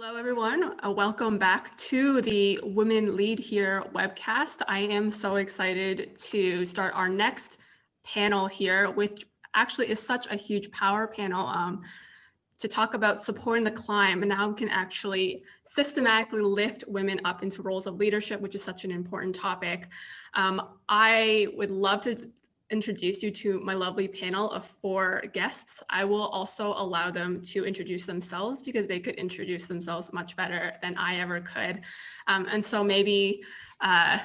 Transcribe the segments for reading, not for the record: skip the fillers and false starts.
Hello, everyone. Welcome back to the Women Lead Here webcast. I am so excited to start our next panel here, which actually is such a huge power panel to talk about supporting the climb and how we can actually systematically lift women up into roles of leadership, which is such an important topic. I would love to introduce you to my lovely panel of 4 guests. I will also allow them to introduce themselves because they could introduce themselves much better than I ever could. And so maybe I'm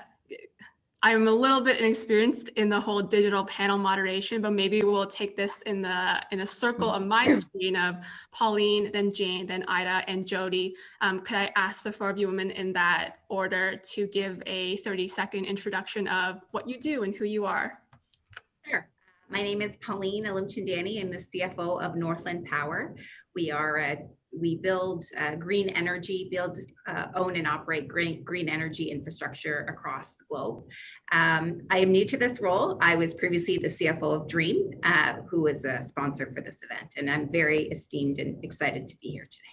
a little bit inexperienced in the whole digital panel moderation, but maybe we'll take this in a circle of my screen of Pauline, then Jane, then Ida, and Jody. Could I ask the 4 of you women in that order to give a 30-second introduction of what you do and who you are? Sure. My name is Pauline Alimchandani. I'm the CFO of Northland Power. We build green energy, own and operate green energy infrastructure across the globe. I am new to this role. I was previously the CFO of Dream, who was a sponsor for this event, and I'm very esteemed and excited to be here today.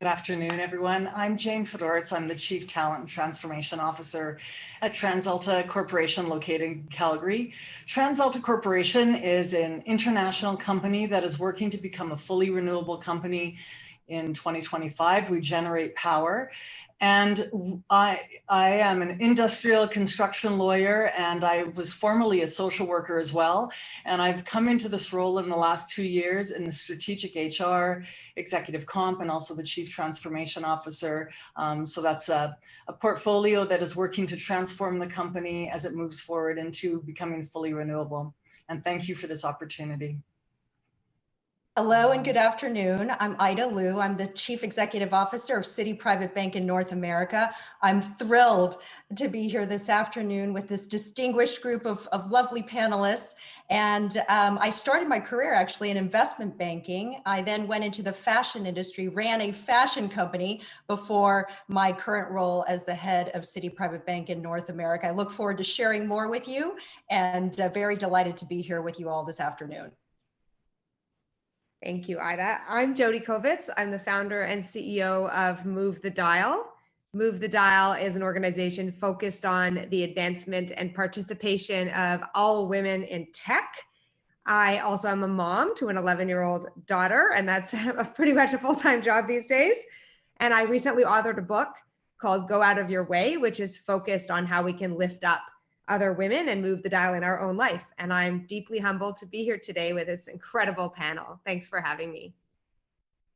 Good afternoon, everyone. I'm Jane Fedoritz. I'm the Chief Talent and Transformation Officer at TransAlta Corporation located in Calgary. TransAlta Corporation is an international company that is working to become a fully renewable company in 2025. We generate power. And I am an industrial construction lawyer, and I was formerly a social worker as well. And I've come into this role in the last 2 years in the strategic HR, executive comp, and also the chief transformation officer. So that's a portfolio that is working to transform the company as it moves forward into becoming fully renewable. And thank you for this opportunity. Hello and good afternoon. I'm Ida Liu. I'm the Chief Executive Officer of Citi Private Bank in North America. I'm thrilled to be here this afternoon with this distinguished group of lovely panelists. And I started my career actually in investment banking. I then went into the fashion industry, ran a fashion company before my current role as the head of Citi Private Bank in North America. I look forward to sharing more with you and very delighted to be here with you all this afternoon. Thank you, Ida. I'm Jody Kovitz. I'm the founder and CEO of Move the Dial. Move the Dial is an organization focused on the advancement and participation of all women in tech. I also am a mom to an 11-year-old daughter, and that's pretty much a full-time job these days. And I recently authored a book called Go Out of Your Way, which is focused on how we can lift up other women and move the dial in our own life. And I'm deeply humbled to be here today with this incredible panel. Thanks for having me.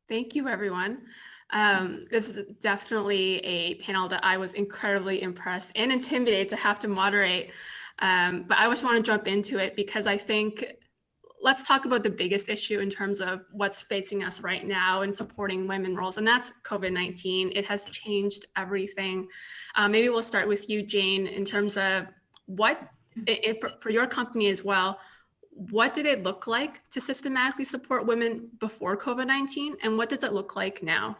Thank you, everyone. This is definitely a panel that I was incredibly impressed and intimidated to have to moderate. But I just want to jump into it because I think let's talk about the biggest issue in terms of what's facing us right now in supporting women roles, and that's COVID-19. It has changed everything. Maybe we'll start with you, Jane, in terms of for your company as well, what did it look like to systematically support women before COVID-19, and what does it look like now?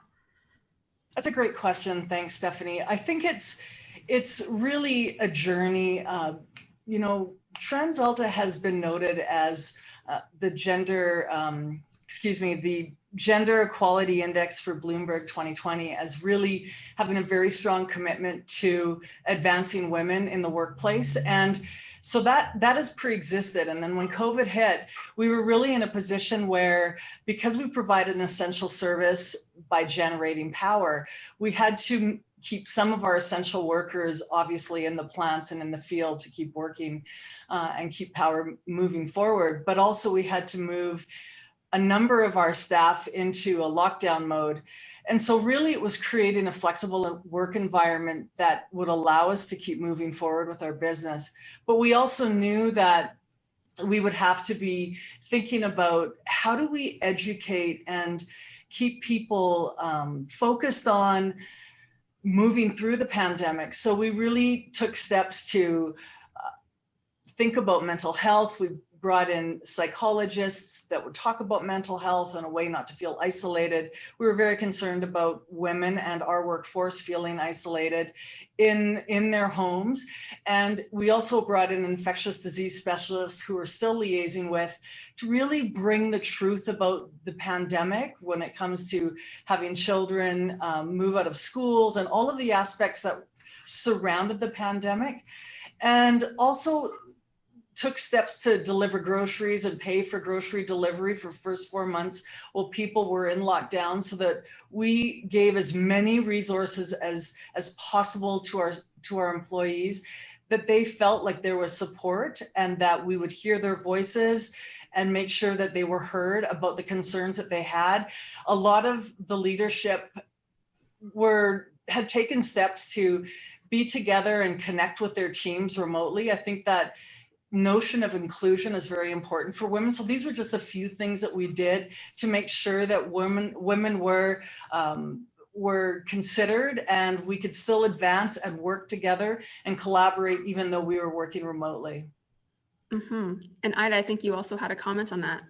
That's a great question. Thanks, Stephanie. I think it's really a journey. TransAlta has been noted as the Gender Equality Index for Bloomberg 2020 as really having a very strong commitment to advancing women in the workplace. And so that has pre-existed. And then when COVID hit, we were really in a position where, because we provide an essential service by generating power, we had to keep some of our essential workers obviously in the plants and in the field to keep working and keep power moving forward. But also we had to move a number of our staff into a lockdown mode. And so really it was creating a flexible work environment that would allow us to keep moving forward with our business. But we also knew that we would have to be thinking about how do we educate and keep people focused on moving through the pandemic. So we really took steps to think about mental health. brought in psychologists that would talk about mental health in a way not to feel isolated. We were very concerned about women and our workforce feeling isolated in their homes. And we also brought in infectious disease specialists who we're still liaising with to really bring the truth about the pandemic when it comes to having children move out of schools and all of the aspects that surrounded the pandemic. And also took steps to deliver groceries and pay for grocery delivery for first 4 months while people were in lockdown, so that we gave as many resources as possible to our employees, that they felt like there was support and that we would hear their voices and make sure that they were heard about the concerns that they had. A lot of the leadership had taken steps to be together and connect with their teams remotely. I think that notion of inclusion is very important for women. So these were just a few things that we did to make sure that women were considered and we could still advance and work together and collaborate even though we were working remotely. Mm-hmm. And Ida, I think you also had a comment on that.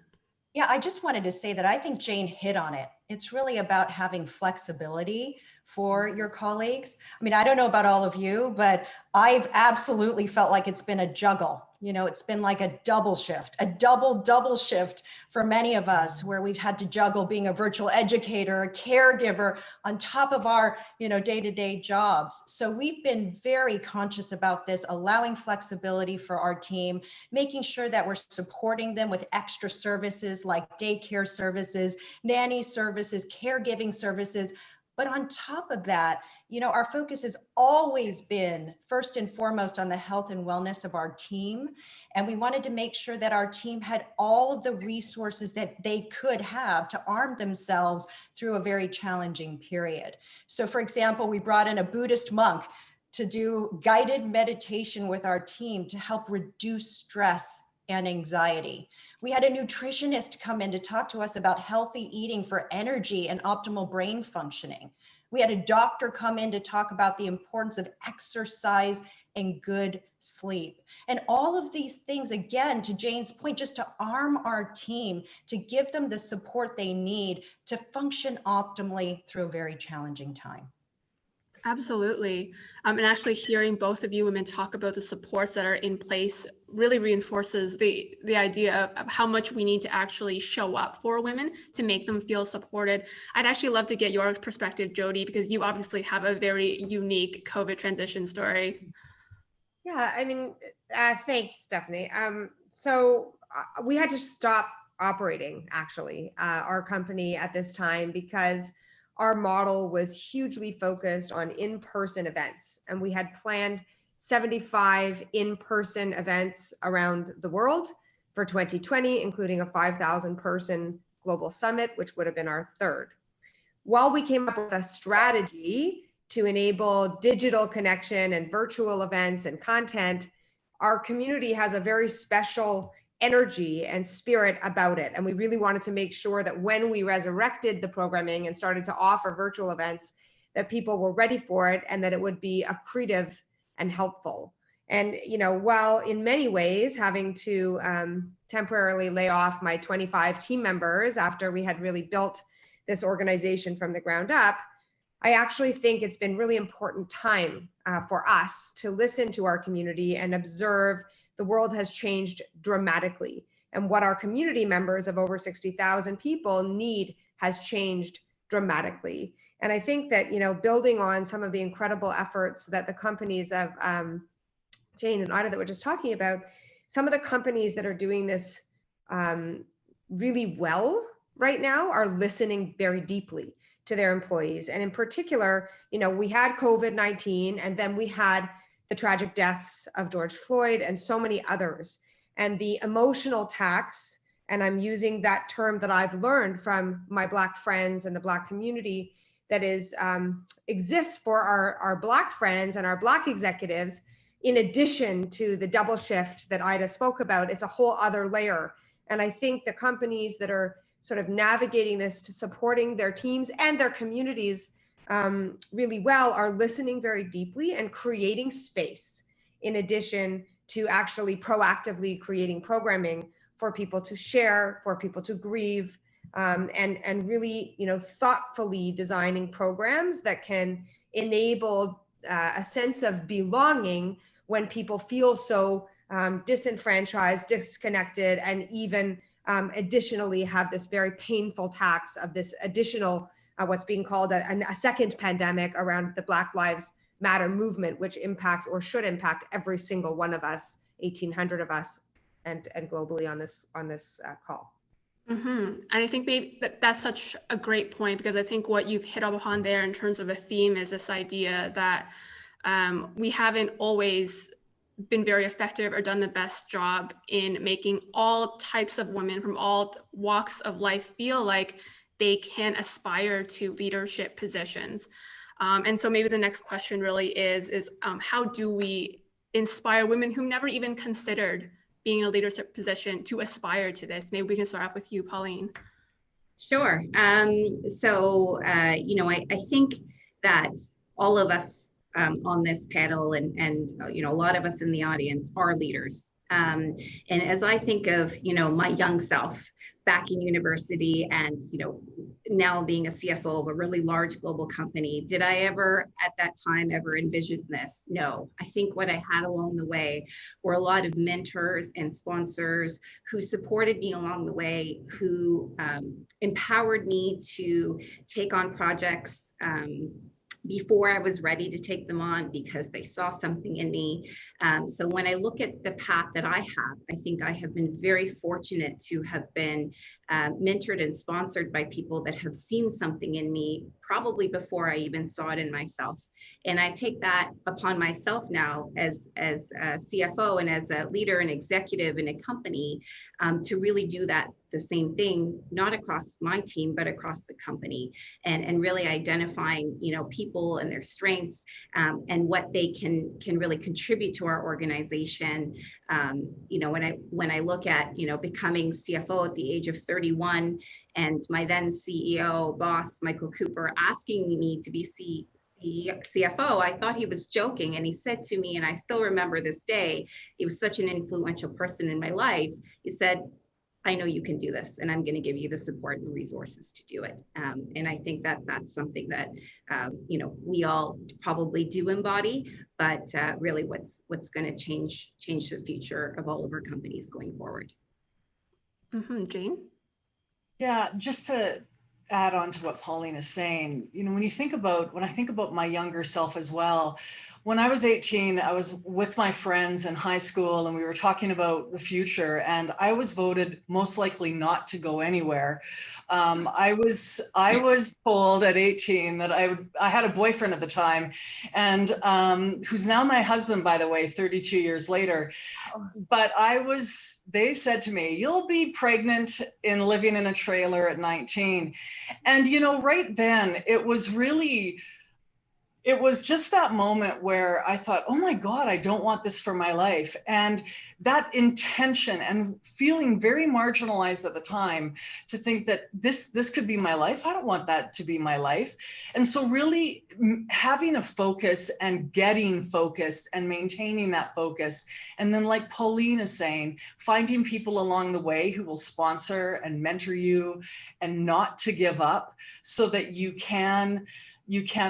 Yeah, I just wanted to say that I think Jane hit on it. It's really about having flexibility for your colleagues. I mean, I don't know about all of you, but I've absolutely felt like it's been a juggle. You know, it's been like a double shift, a double shift for many of us, where we've had to juggle being a virtual educator, a caregiver on top of our, day-to-day jobs. So we've been very conscious about this, allowing flexibility for our team, making sure that we're supporting them with extra services like daycare services, nanny services, caregiving services. But on top of that, our focus has always been first and foremost on the health and wellness of our team. And we wanted to make sure that our team had all of the resources that they could have to arm themselves through a very challenging period. So for example, we brought in a Buddhist monk to do guided meditation with our team to help reduce stress and anxiety. We had a nutritionist come in to talk to us about healthy eating for energy and optimal brain functioning. We had a doctor come in to talk about the importance of exercise and good sleep. And all of these things, again, to Jane's point, just to arm our team, to give them the support they need to function optimally through a very challenging time. Absolutely. And actually hearing both of you women talk about the supports that are in place really reinforces the idea of how much we need to actually show up for women to make them feel supported. I'd actually love to get your perspective, Jody, because you obviously have a very unique COVID transition story. Yeah, I mean, thanks, Stephanie. So we had to stop operating, actually, our company at this time, because our model was hugely focused on in-person events. And we had planned 75 in-person events around the world for 2020, including a 5,000 person global summit, which would have been our third. While we came up with a strategy to enable digital connection and virtual events and content, our community has a very special energy and spirit about it. And we really wanted to make sure that when we resurrected the programming and started to offer virtual events, that people were ready for it and that it would be accretive and helpful. And, while in many ways having to temporarily lay off my 25 team members after we had really built this organization from the ground up, I actually think it's been really important time for us to listen to our community and observe the world has changed dramatically. And what our community members of over 60,000 people need has changed dramatically. And I think that, building on some of the incredible efforts that the companies of Jane and Ida that we're just talking about, some of the companies that are doing this really well right now are listening very deeply to their employees. And in particular, we had COVID-19, and then we had the tragic deaths of George Floyd and so many others. And the emotional tax, and I'm using that term that I've learned from my Black friends and the Black community, that is exists for our Black friends and our Black executives, in addition to the double shift that Ida spoke about. It's a whole other layer. And I think the companies that are sort of navigating this to supporting their teams and their communities really well are listening very deeply and creating space, in addition to actually proactively creating programming for people to share, for people to grieve, and really, thoughtfully designing programs that can enable a sense of belonging when people feel so disenfranchised, disconnected, and even additionally have this very painful tax of this additional, what's being called a second pandemic around the Black Lives Matter movement, which impacts or should impact every single one of us, 1,800 of us, and globally on this call. And I think maybe that's such a great point, because I think what you've hit upon there in terms of a theme is this idea that we haven't always been very effective or done the best job in making all types of women from all walks of life feel like they can aspire to leadership positions. And so maybe the next question really is how do we inspire women who never even considered being in a leadership position to aspire to this? Maybe we can start off with you, Pauline. Sure. I think that all of us on this panel and a lot of us in the audience are leaders. And as I think of, my young self back in university and, now being a CFO of a really large global company, did I ever at that time ever envision this? No. I think what I had along the way were a lot of mentors and sponsors who supported me along the way, who empowered me to take on projects before I was ready to take them on because they saw something in me. So when I look at the path that I have, I think I have been very fortunate to have been mentored and sponsored by people that have seen something in me probably before I even saw it in myself. And I take that upon myself now as a CFO and as a leader and executive in a company to really do the same thing, not across my team, but across the company, and really identifying, people and their strengths and what they can really contribute to our organization. When I look at, becoming CFO at the age of 31 and my then CEO boss, Michael Cooper, asking me to be CFO, I thought he was joking. And he said to me, and I still remember this day, he was such an influential person in my life. He said, I know you can do this, and I'm going to give you the support and resources to do it. And I think that that's something that, we all probably do embody, but really what's going to change the future of all of our companies going forward. Jane? Yeah, just to add on to what Pauline is saying, when I think about my younger self as well, when I was 18, I was with my friends in high school and we were talking about the future, and I was voted most likely not to go anywhere. I was told at 18 that I had a boyfriend at the time, and who's now my husband, by the way, 32 years later. But they said to me, you'll be pregnant and living in a trailer at 19. And, right then it was just that moment where I thought, oh my God, I don't want this for my life. And that intention and feeling very marginalized at the time to think that this could be my life. I don't want that to be my life. And so really having a focus and getting focused and maintaining that focus. And then like Pauline is saying, finding people along the way who will sponsor and mentor you and not to give up so that you can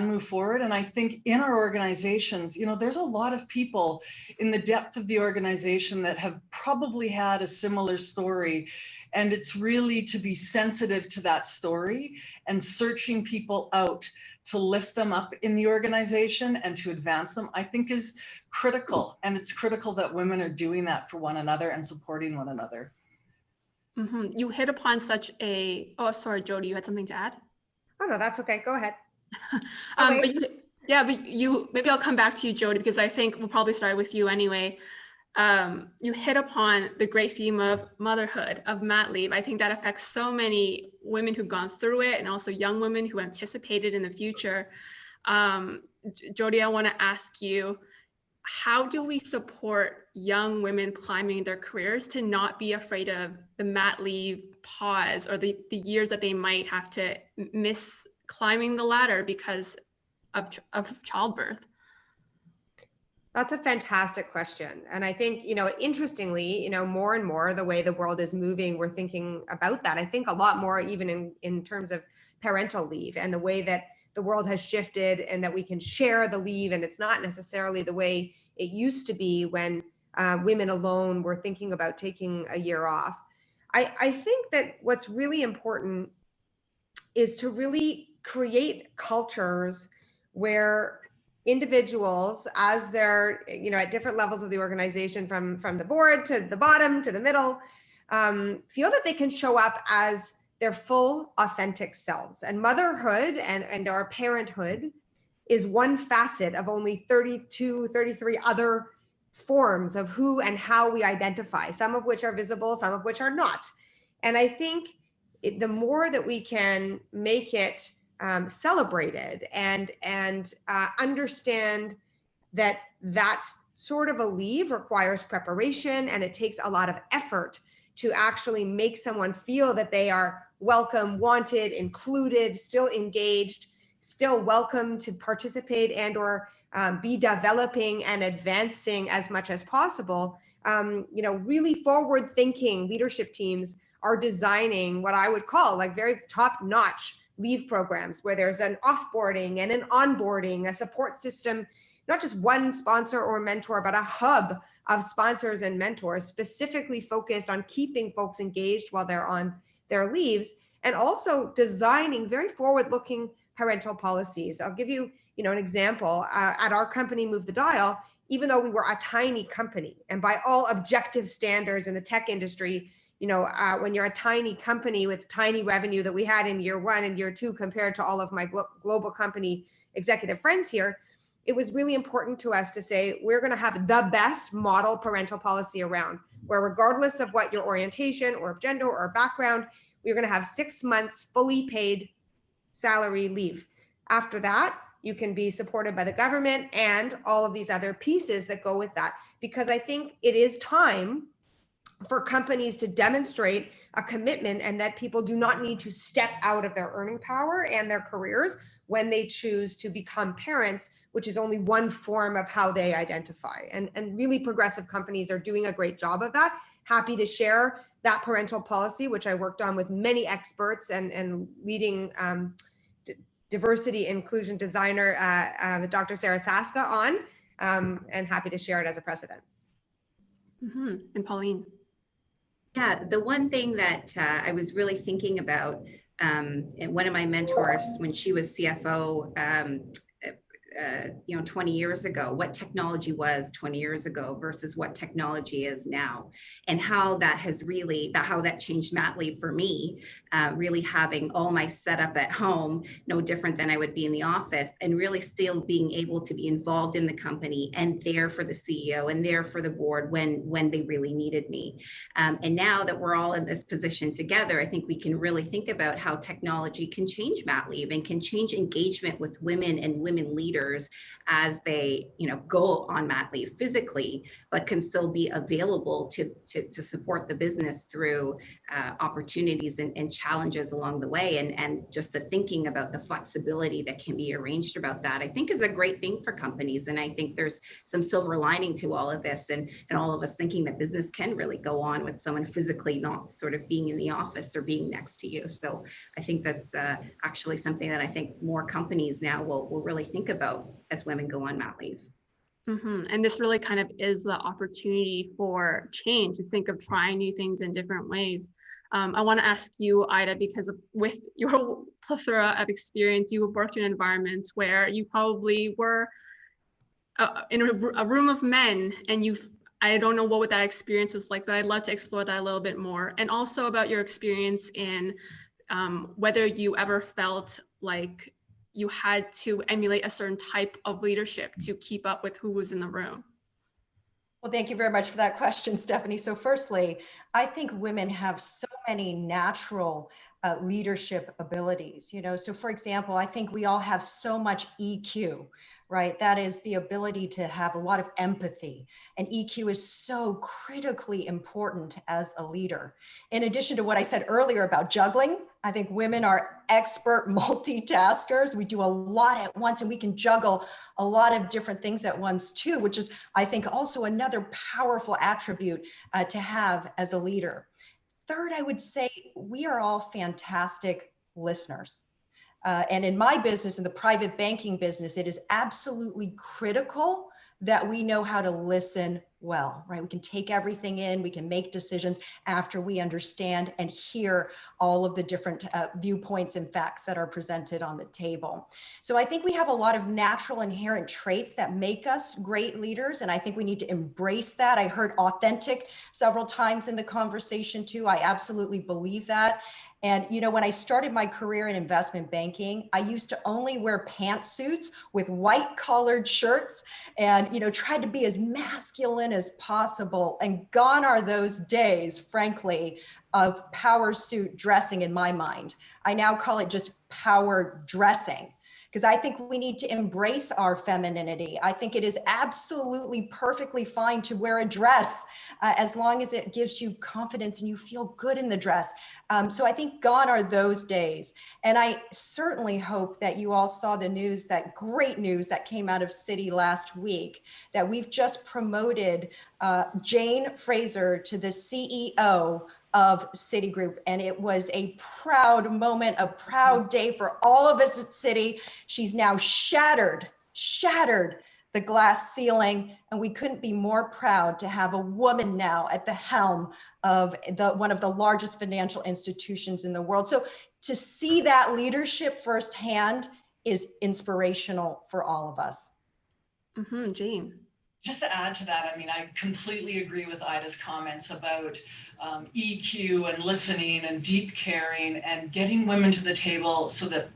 move forward. And I think in our organizations, there's a lot of people in the depth of the organization that have probably had a similar story. And it's really to be sensitive to that story and searching people out to lift them up in the organization and to advance them, I think is critical. And it's critical that women are doing that for one another and supporting one another. You hit upon oh, sorry, Jody, you had something to add? Oh, no, that's okay. Go ahead. Maybe I'll come back to you, Jody, because I think we'll probably start with you anyway. You hit upon the great theme of motherhood, of mat leave. I think that affects so many women who've gone through it and also young women who anticipated in the future. Jody, I want to ask you, how do we support young women climbing their careers to not be afraid of the mat leave pause or the years that they might have to miss climbing the ladder because of childbirth? That's a fantastic question. And I think, interestingly, more and more the way the world is moving, we're thinking about that. I think a lot more even in terms of parental leave and the way that the world has shifted and that we can share the leave. And it's not necessarily the way it used to be when women alone were thinking about taking a year off. I think that what's really important is to really create cultures where individuals, as they're at different levels of the organization, from the board to the bottom to the middle, feel that they can show up as their full authentic selves. And motherhood and our parenthood is one facet of only 32, 33 other forms of who and how we identify, some of which are visible, some of which are not. And I think the more that we can make it celebrated and understand that sort of a leave requires preparation, and it takes a lot of effort to actually make someone feel that they are welcome, wanted, included, still engaged, still welcome to participate and or be developing and advancing as much as possible. Really forward-thinking leadership teams are designing what I would call like very top-notch leave programs, where there's an offboarding and an onboarding, a support system, not just one sponsor or mentor, but a hub of sponsors and mentors specifically focused on keeping folks engaged while they're on their leaves, and also designing very forward-looking parental policies. I'll give you, an example. At our company, Move the Dial, even though we were a tiny company, and by all objective standards in the tech industry, when you're a tiny company with tiny revenue that we had in year 1 and year 2 compared to all of my global company executive friends here, it was really important to us to say, we're going to have the best model parental policy around, where regardless of what your orientation or gender or background, we're going to have 6 months fully paid salary leave. After that, you can be supported by the government and all of these other pieces that go with that. Because I think it is time for companies to demonstrate a commitment, and that people do not need to step out of their earning power and their careers when they choose to become parents, which is only one form of how they identify. And really progressive companies are doing a great job of that. Happy to share that parental policy, which I worked on with many experts and leading diversity inclusion designer, Dr. Sarah Saska on, and happy to share it as a precedent. Mm-hmm. And Pauline. Yeah, the one thing that I was really thinking about, and one of my mentors when she was CFO, 20 years ago, what technology was 20 years ago versus what technology is now, and how that has really, how that changed mat leave for me, really having all my setup at home, no different than I would be in the office, and really still being able to be involved in the company and there for the CEO and there for the board when they really needed me. And now that we're all in this position together, I think we can really think about how technology can change mat leave and can change engagement with women and women leaders as they go on mat leave physically, but can still be available to support the business through opportunities and challenges along the way. And just the thinking about the flexibility that can be arranged about that, I think is a great thing for companies. And I think there's some silver lining to all of this, and all of us thinking that business can really go on with someone physically not sort of being in the office or being next to you. So I think that's actually something that I think more companies now will really think about as women go on mat leave. Mm-hmm. And this really kind of is the opportunity for change, to think of trying new things in different ways. I want to ask you, Ida, because with your plethora of experience, you have worked in environments where you probably were in a room of men, and I don't know what that experience was like, but I'd love to explore that a little bit more. And also about your experience in whether you ever felt like you had to emulate a certain type of leadership to keep up with who was in the room. Well, thank you very much for that question, Stephanie. So firstly, I think women have so many natural leadership abilities. So for example, I think we all have so much EQ, right? That is the ability to have a lot of empathy, and EQ is so critically important as a leader. In addition to what I said earlier about juggling, I think women are expert multitaskers. We do a lot at once, and we can juggle a lot of different things at once too, which is, I think, also another powerful attribute to have as a leader. Third, I would say we are all fantastic listeners. And in my business, in the private banking business, it is absolutely critical that we know how to listen well, right? We can take everything in, we can make decisions after we understand and hear all of the different viewpoints and facts that are presented on the table. So I think we have a lot of natural inherent traits that make us great leaders, and I think we need to embrace that. I heard authentic several times in the conversation too. I absolutely believe that. And, when I started my career in investment banking, I used to only wear pantsuits with white collared shirts and, tried to be as masculine as possible. And gone are those days, frankly, of power suit dressing in my mind. I now call it just power dressing, because I think we need to embrace our femininity. I think it is absolutely perfectly fine to wear a dress as long as it gives you confidence and you feel good in the dress. So I think gone are those days. And I certainly hope that you all saw the news, that great news that came out of Citi last week, that we've just promoted Jane Fraser to the CEO of Citigroup. And it was a proud moment, a proud day for all of us at Citi. She's now shattered the glass ceiling. And we couldn't be more proud to have a woman now at the helm of one of the largest financial institutions in the world. So to see that leadership firsthand is inspirational for all of us. Jane. Just to add to that, I completely agree with Ida's comments about EQ and listening and deep caring and getting women to the table so that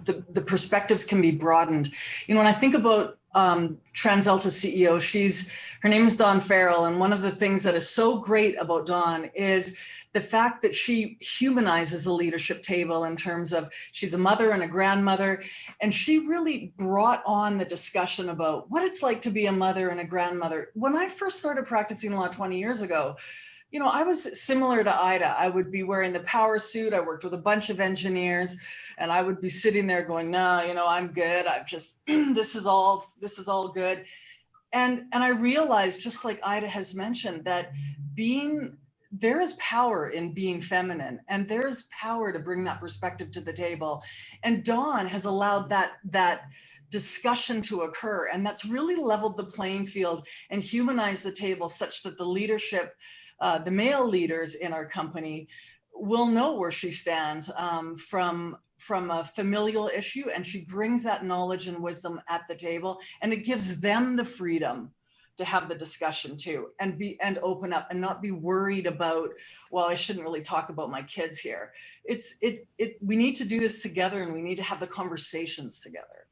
the perspectives can be broadened. When I think about TransAltas CEO, her name is Dawn Farrell, and one of the things that is so great about Dawn is the fact that she humanizes the leadership table in terms of she's a mother and a grandmother, and she really brought on the discussion about what it's like to be a mother and a grandmother. When I first started practicing law 20 years ago, I was similar to Ida. I would be wearing the power suit. I worked with a bunch of engineers, and I would be sitting there going, no, I'm good. I've just, this is all good. And I realized, just like Ida has mentioned, that there is power in being feminine, and there's power to bring that perspective to the table. And Dawn has allowed that discussion to occur, and that's really leveled the playing field and humanized the table such that the leadership, the male leaders in our company, will know where she stands from a familial issue, and she brings that knowledge and wisdom at the table, and it gives them the freedom to have the discussion too, and open up and not be worried about, well, I shouldn't really talk about my kids here. We need to do this together, and we need to have the conversations together.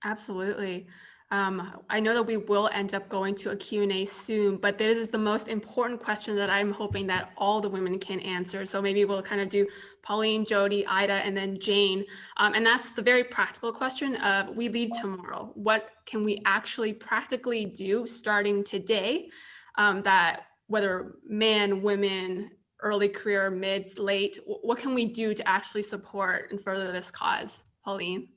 Absolutely. I know that we will end up going to a Q&A soon, but this is the most important question that I'm hoping that all the women can answer. So maybe we'll kind of do Pauline, Jody, Ida, and then Jane. And that's the very practical question of, we lead tomorrow. What can we actually practically do starting today, that whether men, women, early career, mids, late, what can we do to actually support and further this cause? Pauline?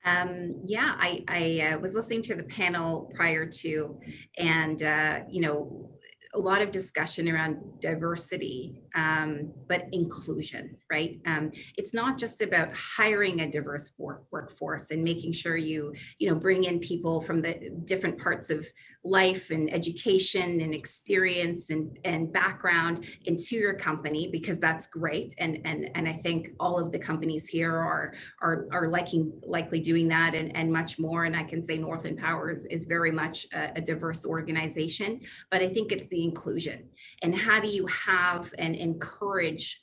I was listening to the panel prior to, and a lot of discussion around diversity, but inclusion, right? It's not just about hiring a diverse workforce and making sure you bring in people from the different parts of life and education and experience and background into your company, because that's great. And I think all of the companies here are likely doing that and much more. And I can say Northland Power is very much a diverse organization, but I think it's the inclusion, and how do you have and encourage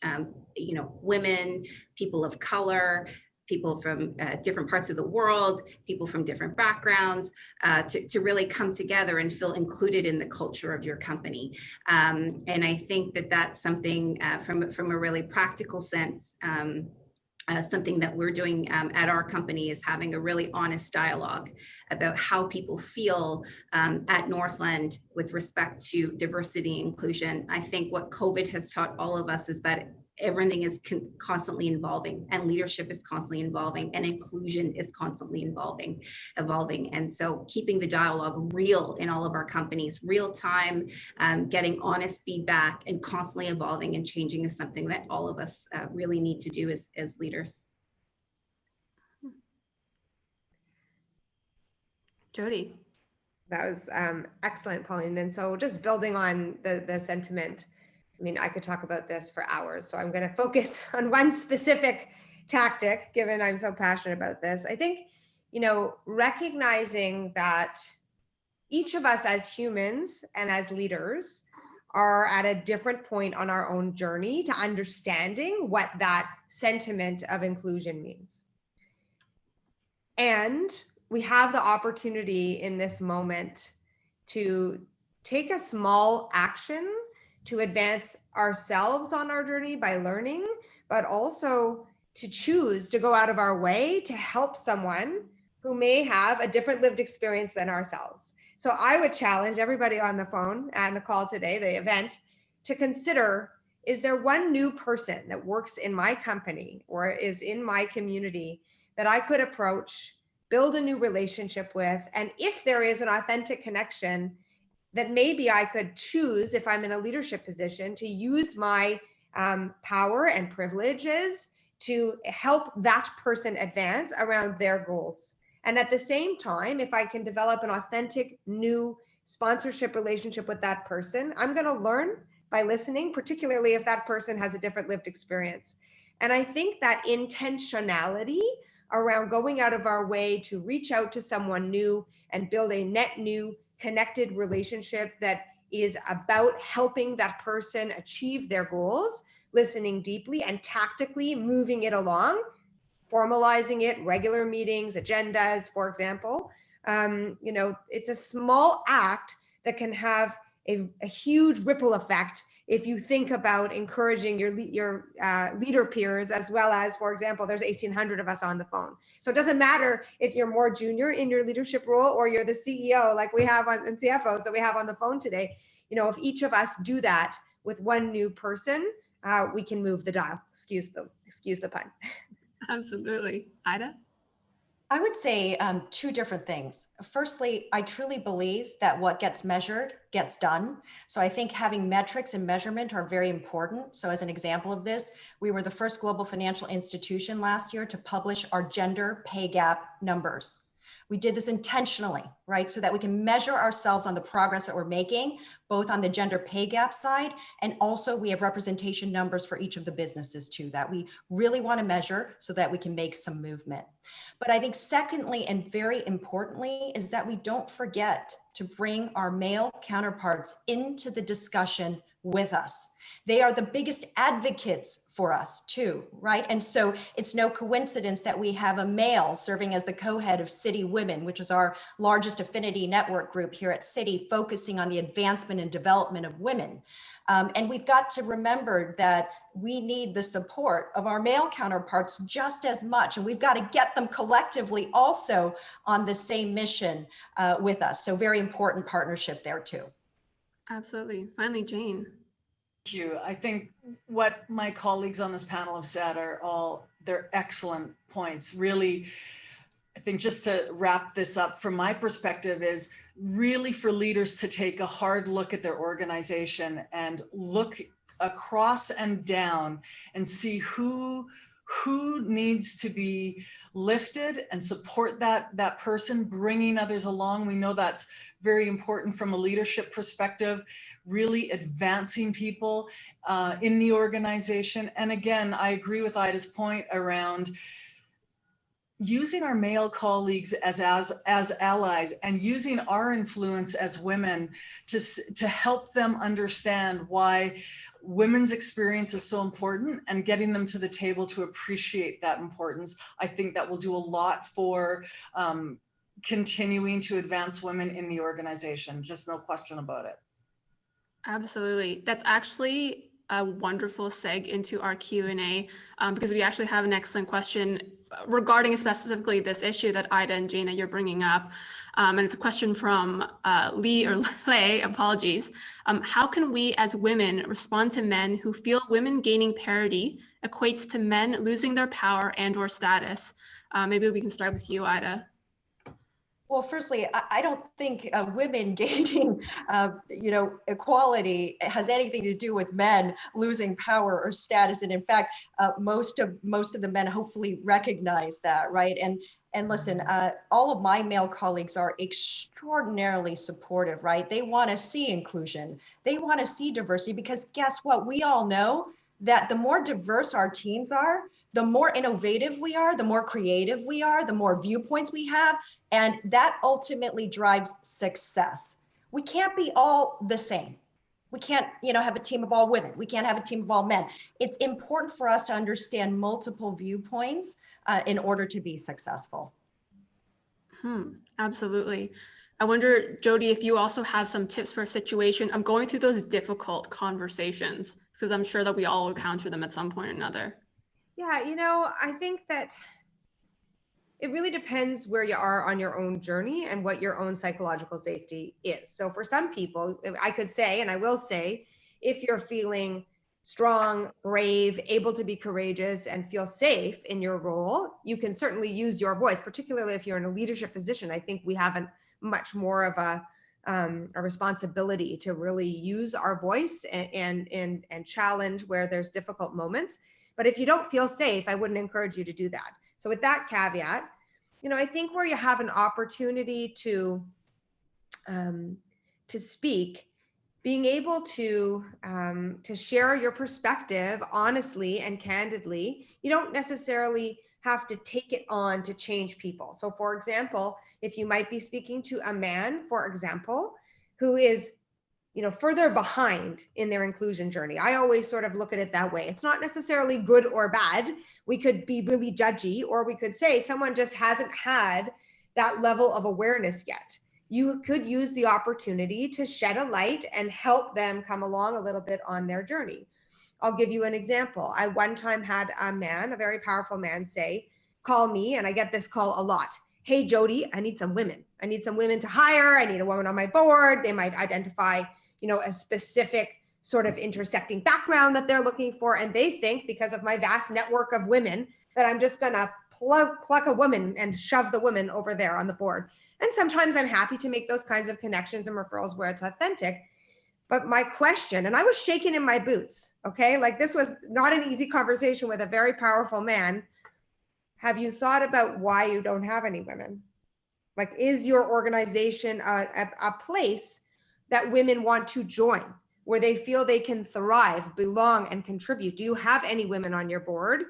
women, people of color, people from different parts of the world, people from different backgrounds, to really come together and feel included in the culture of your company. And I think that that's something from a really practical sense. Something that we're doing at our company is having a really honest dialogue about how people feel at Northland with respect to diversity and inclusion. I think what COVID has taught all of us is that everything is constantly evolving, and leadership is constantly evolving, and inclusion is constantly evolving. And so keeping the dialogue real in all of our companies, real time, getting honest feedback, and constantly evolving and changing is something that all of us really need to do as leaders. Jody. That was excellent, Pauline. And so just building on the sentiment, I mean, I could talk about this for hours, so I'm going to focus on one specific tactic, given I'm so passionate about this. I think, recognizing that each of us as humans and as leaders are at a different point on our own journey to understanding what that sentiment of inclusion means. And we have the opportunity in this moment to take a small action to advance ourselves on our journey by learning, but also to choose to go out of our way to help someone who may have a different lived experience than ourselves. So I would challenge everybody on the phone and the call today, the event, to consider, is there one new person that works in my company or is in my community that I could approach, build a new relationship with, and if there is an authentic connection, that maybe I could choose, if I'm in a leadership position, to use my power and privileges to help that person advance around their goals. And at the same time, if I can develop an authentic new sponsorship relationship with that person, I'm going to learn by listening, particularly if that person has a different lived experience. And I think that intentionality around going out of our way to reach out to someone new and build a net new connected relationship that is about helping that person achieve their goals, listening deeply and tactically moving it along, formalizing it, regular meetings, agendas, for example. It's a small act that can have a huge ripple effect if you think about encouraging your leader peers, as well as, for example, there's 1,800 of us on the phone. So it doesn't matter if you're more junior in your leadership role or you're the CEO like we have and CFOs that we have on the phone today. If each of us do that with one new person, we can move the dial. Excuse the pun. Absolutely. Ida? I would say two different things. Firstly, I truly believe that what gets measured gets done. So I think having metrics and measurement are very important. So as an example of this, we were the first global financial institution last year to publish our gender pay gap numbers. We did this intentionally, right? So that we can measure ourselves on the progress that we're making, both on the gender pay gap side, and also we have representation numbers for each of the businesses too, that we really want to measure so that we can make some movement. But I think secondly, and very importantly, is that we don't forget to bring our male counterparts into the discussion with us. They are the biggest advocates for us too, right? And so it's no coincidence that we have a male serving as the co-head of City Women, which is our largest affinity network group here at City, focusing on the advancement and development of women. And we've got to remember that we need the support of our male counterparts just as much, and we've got to get them collectively also on the same mission with us. So very important partnership there too. Absolutely. Finally, Jane. Thank you. I think what my colleagues on this panel have said they're excellent points. Really, I think just to wrap this up from my perspective is really for leaders to take a hard look at their organization and look across and down and see who needs to be lifted and support that person, bringing others along. We know that's very important from a leadership perspective, really advancing people in the organization. And again, I agree with Ida's point around using our male colleagues as allies and using our influence as women to help them understand why women's experience is so important, and getting them to the table to appreciate that importance, I think that will do a lot for continuing to advance women in the organization. Just no question about it. Absolutely. That's actually a wonderful seg into our Q&A because we actually have an excellent question regarding specifically this issue that Ida and Jane that you're bringing up. And it's a question from Lee or Lay, apologies. How can we as women respond to men who feel women gaining parity equates to men losing their power and or status? Maybe we can start with you, Ida. Well, firstly, I don't think women gaining, equality has anything to do with men losing power or status. And in fact, most of the men hopefully recognize that, right? And listen, all of my male colleagues are extraordinarily supportive, right? They want to see inclusion. They want to see diversity, because guess what? We all know that the more diverse our teams are, the more innovative we are, the more creative we are, the more viewpoints we have, and that ultimately drives success. We can't be all the same. We can't, have a team of all women. We can't have a team of all men. It's important for us to understand multiple viewpoints in order to be successful. Absolutely. I wonder, Jody, if you also have some tips for a situation. I'm going through those difficult conversations because I'm sure that we all encounter them at some point or another. Yeah, I think that it really depends where you are on your own journey and what your own psychological safety is. So for some people, I could say, and I will say, if you're feeling strong, brave, able to be courageous, and feel safe in your role, you can certainly use your voice, particularly if you're in a leadership position. I think we have a much more of a responsibility to really use our voice and challenge where there's difficult moments. But if you don't feel safe, I wouldn't encourage you to do that. So with that caveat, I think where you have an opportunity to speak, being able to share your perspective honestly and candidly, you don't necessarily have to take it on to change people. So for example, if you might be speaking to a man, for example, who is further behind in their inclusion journey. I always sort of look at it that way. It's not necessarily good or bad. We could be really judgy, or we could say someone just hasn't had that level of awareness yet. You could use the opportunity to shed a light and help them come along a little bit on their journey. I'll give you an example. I one time had a man, a very powerful man, call me, and I get this call a lot. Hey, Jody, I need some women. I need some women to hire. I need a woman on my board. They might identify a specific sort of intersecting background that they're looking for. And they think, because of my vast network of women, that I'm just gonna pluck a woman and shove the woman over there on the board. And sometimes I'm happy to make those kinds of connections and referrals where it's authentic. But my question, and I was shaking in my boots, okay? Like, this was not an easy conversation with a very powerful man. Have you thought about why you don't have any women? Like, is your organization a place that women want to join, where they feel they can thrive, belong, and contribute? Do you have any women on your board?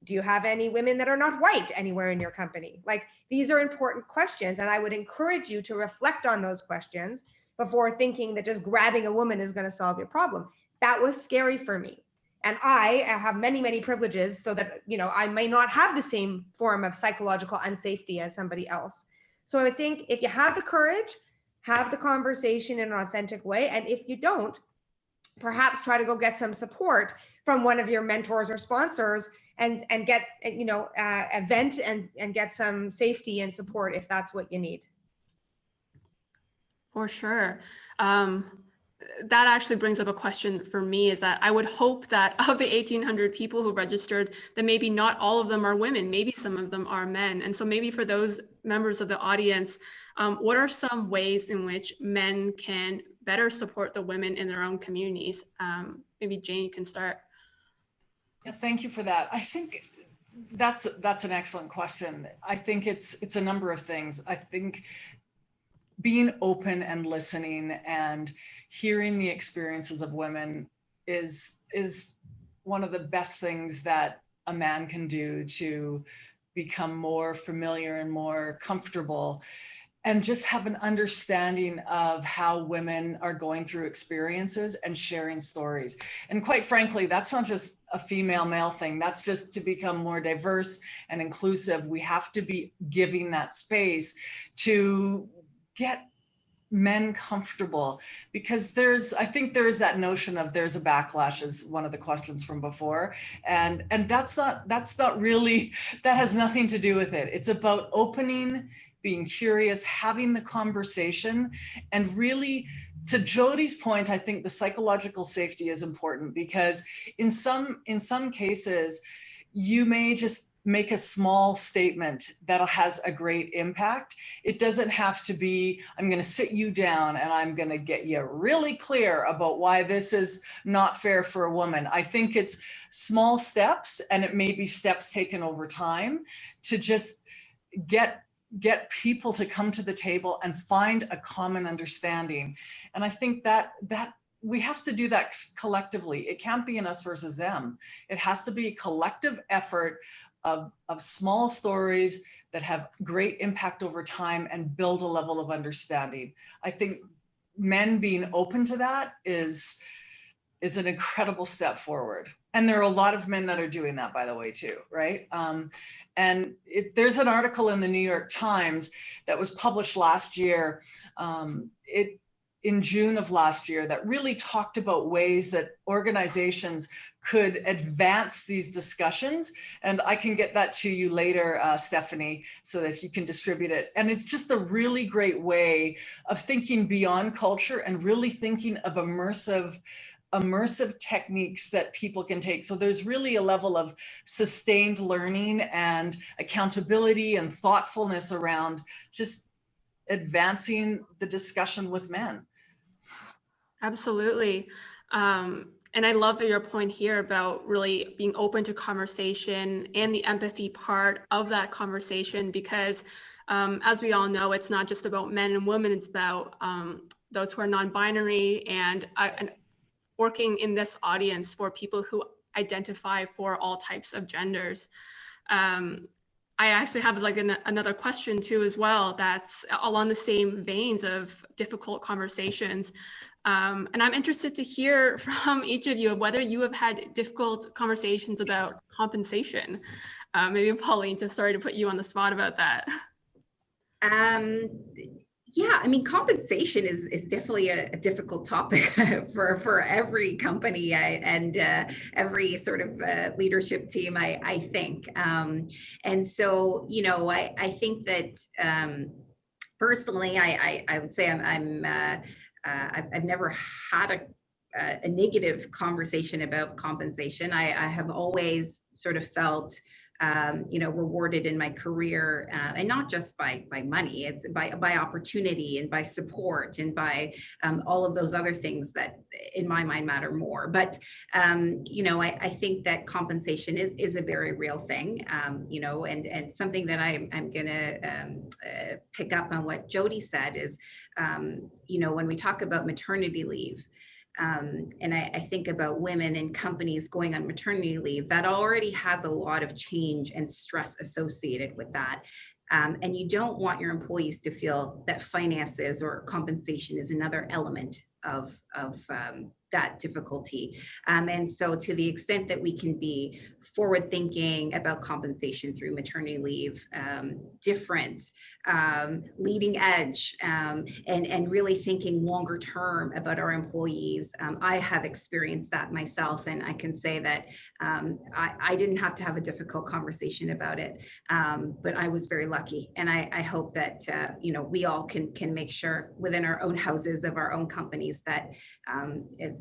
Do you have any women that are not white anywhere in your company? Like, these are important questions, and I would encourage you to reflect on those questions before thinking that just grabbing a woman is going to solve your problem. That was scary for me. And I have many, many privileges, so that, I may not have the same form of psychological unsafety as somebody else. So I think if you have the courage, have the conversation in an authentic way. And if you don't, perhaps try to go get some support from one of your mentors or sponsors and get, a vent and get some safety and support if that's what you need. For sure. That actually brings up a question for me, is that I would hope that of the 1,800 people who registered, that maybe not all of them are women, maybe some of them are men. And so maybe for those members of the audience, what are some ways in which men can better support the women in their own communities? Maybe Jane, you can start. Yeah, thank you for that. I think that's an excellent question. I think it's a number of things. I think being open and listening and hearing the experiences of women is one of the best things that a man can do to become more familiar and more comfortable. and just have an understanding of how women are going through experiences and sharing stories. And quite frankly, that's not just a female male thing. That's just to become more diverse and inclusive. We have to be giving that space to get men comfortable, because I think there's that notion of there's a backlash, is one of the questions from before. And that's not really, that has nothing to do with it. It's about opening, being curious, having the conversation, and really, to Jody's point, I think the psychological safety is important, because in some cases, you may just make a small statement that has a great impact. It doesn't have to be, I'm going to sit you down and I'm going to get you really clear about why this is not fair for a woman. I think it's small steps, and it may be steps taken over time to just get people to come to the table and find a common understanding. And I think that we have to do that collectively. It can't be an us versus them. It has to be a collective effort of small stories that have great impact over time and build a level of understanding. I think men being open to that is an incredible step forward. And there are a lot of men that are doing that, by the way, too, right? And there's an article in the New York Times that was published last year, in June of last year, that really talked about ways that organizations could advance these discussions. And I can get that to you later, Stephanie, so that if you can distribute it. And it's just a really great way of thinking beyond culture and really thinking of immersive techniques that people can take. So there's really a level of sustained learning and accountability and thoughtfulness around just advancing the discussion with men. Absolutely. And I love your point here about really being open to conversation and the empathy part of that conversation, because as we all know, it's not just about men and women, it's about those who are non-binary, and working in this audience for people who identify for all types of genders. I actually have like another question too as well, that's along the same veins of difficult conversations. And I'm interested to hear from each of you whether you have had difficult conversations about compensation. Maybe Pauline, sorry to put you on the spot about that. Yeah, I mean, compensation is definitely a difficult topic for every company and every sort of leadership team, I think. And so, you know, I think that personally, I would say I've never had a negative conversation about compensation. I have always sort of felt you know, rewarded in my career, and not just by money. It's by opportunity and by support and by all of those other things that, in my mind, matter more. But you know, I think that compensation is a very real thing. You know, and something that I'm gonna pick up on what Jody said is, you know, when we talk about maternity leave. And I think about women in companies going on maternity leave, that already has a lot of change and stress associated with that. And you don't want your employees to feel that finances or compensation is another element of that difficulty. And so to the extent that we can be forward thinking about compensation through maternity leave, different, leading edge, and really thinking longer term about our employees. I have experienced that myself, and I can say that I didn't have to have a difficult conversation about it, but I was very lucky. And I hope that you know, we all can make sure within our own houses of our own companies that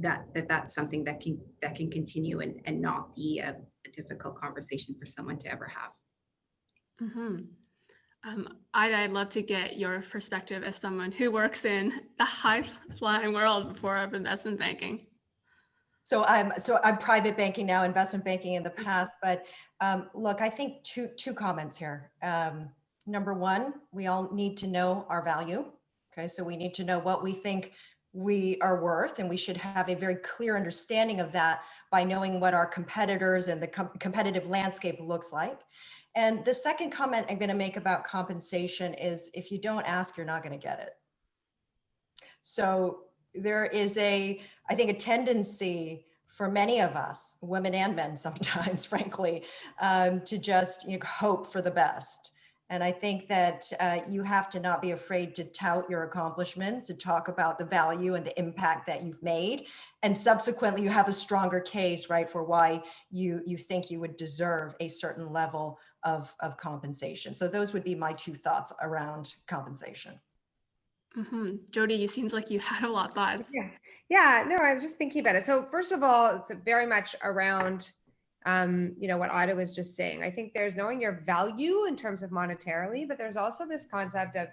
that's something that can continue and not be a difficult conversation for someone to ever have. Mm-hmm. I'd love to get your perspective as someone who works in the high-flying world before of investment banking. So I'm private banking now, investment banking in the past, but look, I think two comments here. Number one, we all need to know our value. Okay, so we need to know what we think we are worth, and we should have a very clear understanding of that by knowing what our competitors and the competitive landscape looks like. And the second comment I'm going to make about compensation is if you don't ask, you're not going to get it. So there is I think, a tendency for many of us, women and men sometimes, frankly, to just hope for the best. And I think that you have to not be afraid to tout your accomplishments, to talk about the value and the impact that you've made. And subsequently, you have a stronger case, right, for why you think you would deserve a certain level of compensation. So those would be my two thoughts around compensation. Mm-hmm. Jody, you seems like you had a lot of thoughts. Yeah, no, I was just thinking about it. So first of all, it's very much around, what Ida was just saying. I think there's knowing your value in terms of monetarily, but there's also this concept of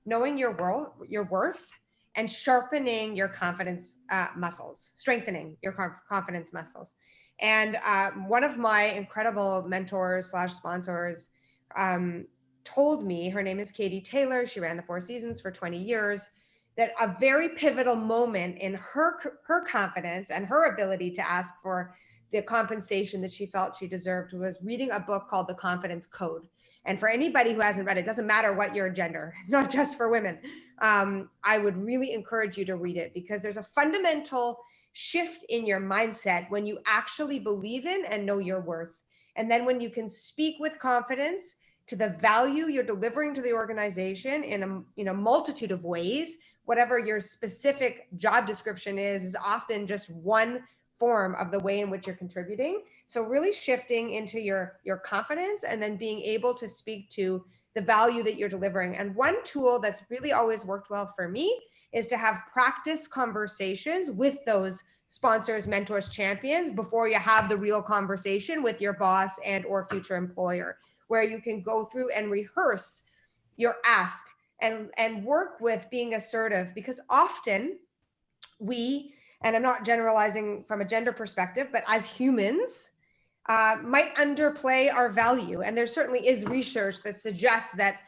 knowing your worth, and sharpening your confidence muscles, strengthening your confidence muscles. And one of my incredible mentors / sponsors told me, her name is Katie Taylor. She ran the Four Seasons for 20 years. That a very pivotal moment in her confidence and her ability to ask for the compensation that she felt she deserved was reading a book called The Confidence Code. And for anybody who hasn't read it, doesn't matter what your gender, it's not just for women. I would really encourage you to read it, because there's a fundamental shift in your mindset when you actually believe in and know your worth. And then when you can speak with confidence to the value you're delivering to the organization in a multitude of ways, whatever your specific job description is often just one form of the way in which you're contributing. So really shifting into your confidence, and then being able to speak to the value that you're delivering. And one tool that's really always worked well for me is to have practice conversations with those sponsors, mentors, champions before you have the real conversation with your boss and or future employer, where you can go through and rehearse your ask and work with being assertive. Because often we, and I'm not generalizing from a gender perspective, but as humans, might underplay our value. And there certainly is research that suggests that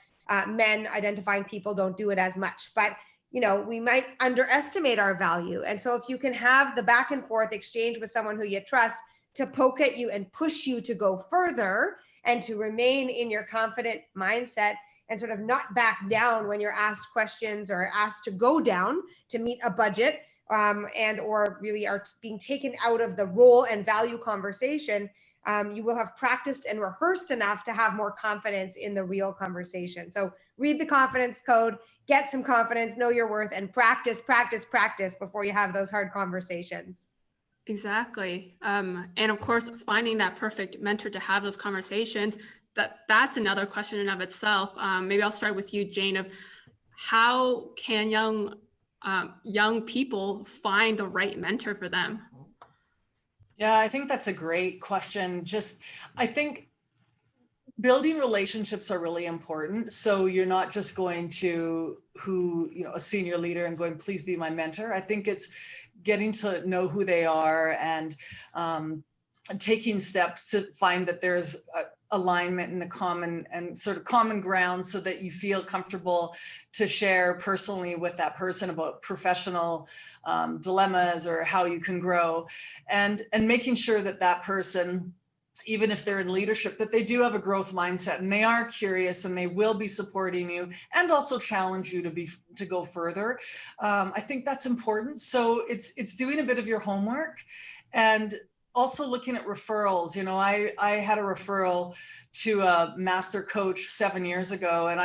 men identifying people don't do it as much, but we might underestimate our value. And so if you can have the back and forth exchange with someone who you trust to poke at you and push you to go further, and to remain in your confident mindset, and sort of not back down when you're asked questions or asked to go down to meet a budget, and or really are being taken out of the role and value conversation, you will have practiced and rehearsed enough to have more confidence in the real conversation. So read The Confidence Code, get some confidence, know your worth, and practice before you have those hard conversations. Exactly. And of course, finding that perfect mentor to have those conversations, that's another question in of itself. Maybe I'll start with you, Jane, of how can young people find the right mentor for them? Yeah, I think that's a great question. I think building relationships are really important. So you're not just going to a senior leader and going, please be my mentor. I think it's getting to know who they are, and taking steps to find that there's alignment and a common ground, so that you feel comfortable to share personally with that person about professional dilemmas or how you can grow, and making sure that person, even if they're in leadership, that they do have a growth mindset, and they are curious, and they will be supporting you and also challenge you to go further. I think that's important. So it's doing a bit of your homework, and also looking at referrals. I had a referral to a master coach 7 years ago, and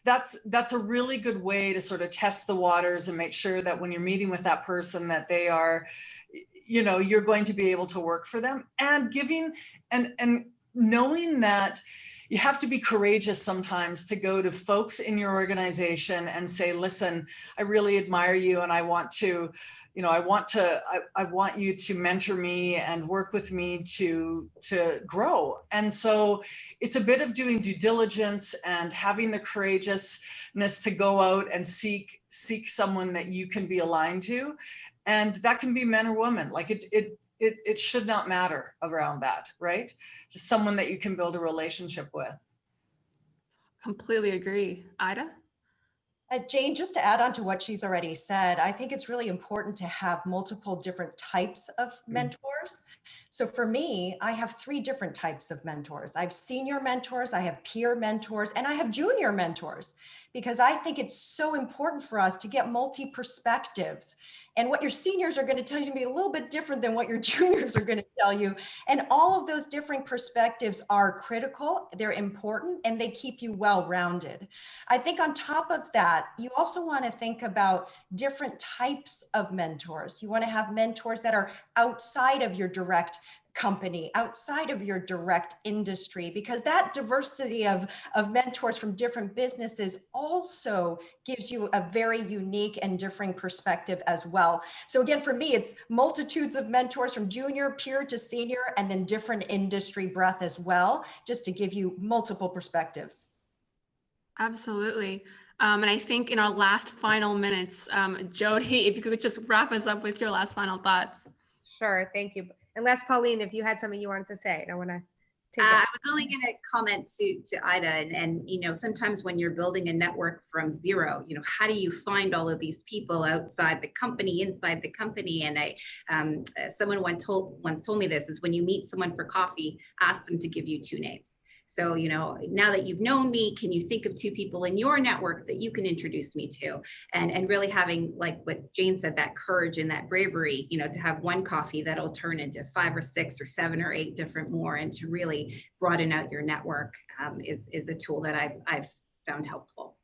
that's a really good way to sort of test the waters and make sure that when you're meeting with that person, that they are, you're going to be able to work for them, and giving and knowing that you have to be courageous sometimes to go to folks in your organization and say, listen, I really admire you, and I want you to mentor me and work with me to grow. And so it's a bit of doing due diligence and having the courageousness to go out and seek someone that you can be aligned to. And that can be men or women. Like it should not matter around that, right? Just someone that you can build a relationship with. Completely agree. Ida? Jane, just to add on to what she's already said, I think it's really important to have multiple different types of mentors. mentors. So for me, I have 3 different types of mentors. I have senior mentors, I have peer mentors, and I have junior mentors, because I think it's so important for us to get multi-perspectives. And what your seniors are going to tell you is going to be a little bit different than what your juniors are going to tell you. And all of those different perspectives are critical, they're important, and they keep you well-rounded. I think on top of that, you also want to think about different types of mentors. You want to have mentors that are outside of your direct company, outside of your direct industry, because that diversity of mentors from different businesses also gives you a very unique and different perspective as well. So again, for me, it's multitudes of mentors from junior, peer to senior, and then different industry breadth as well, just to give you multiple perspectives. Absolutely. And I think in our last final minutes, Jody, if you could just wrap us up with your last final thoughts. Sure, thank you. Unless Pauline, if you had something you wanted to say, I want to take I it. was only going to comment to Ida, and you know, sometimes when you're building a network from zero, you know, how do you find all of these people outside the company, inside the company? And someone once told me this is when you meet someone for coffee, ask them to give you 2 names. So, you know, now that you've known me, can you think of 2 people in your network that you can introduce me to? And really having, like what Jane said, that courage and that bravery, you know, to have one coffee that'll turn into 5 or 6 or 7 or 8 different more, and to really broaden out your network is a tool that I've found helpful.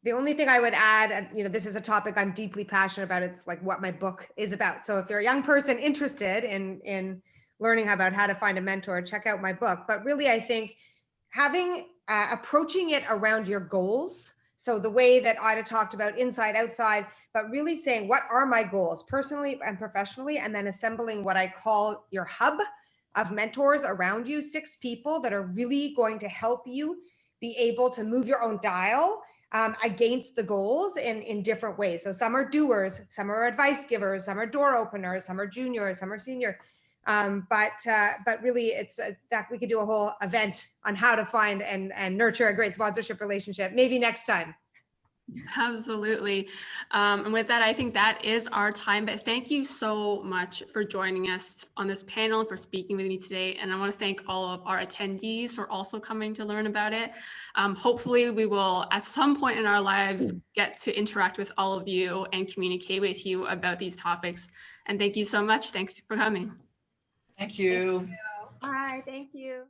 The only thing I would add, you know, this is a topic I'm deeply passionate about. It's like what my book is about. So if you're a young person interested in learning about how to find a mentor, check out my book. But really, I think having approaching it around your goals. So the way that Ida talked about inside, outside, but really saying, what are my goals personally and professionally? And then assembling what I call your hub of mentors around you, 6 people that are really going to help you be able to move your own dial against the goals in different ways. So some are doers, some are advice givers, some are door openers, some are junior, some are senior. But really it's that we could do a whole event on how to find and nurture a great sponsorship relationship, maybe next time. Absolutely. And with that, I think that is our time. But thank you so much for joining us on this panel and for speaking with me today. And I want to thank all of our attendees for also coming to learn about it. Hopefully, we will at some point in our lives get to interact with all of you and communicate with you about these topics. And thank you so much. Thanks for coming. Thank you. Thank you. Bye. Thank you.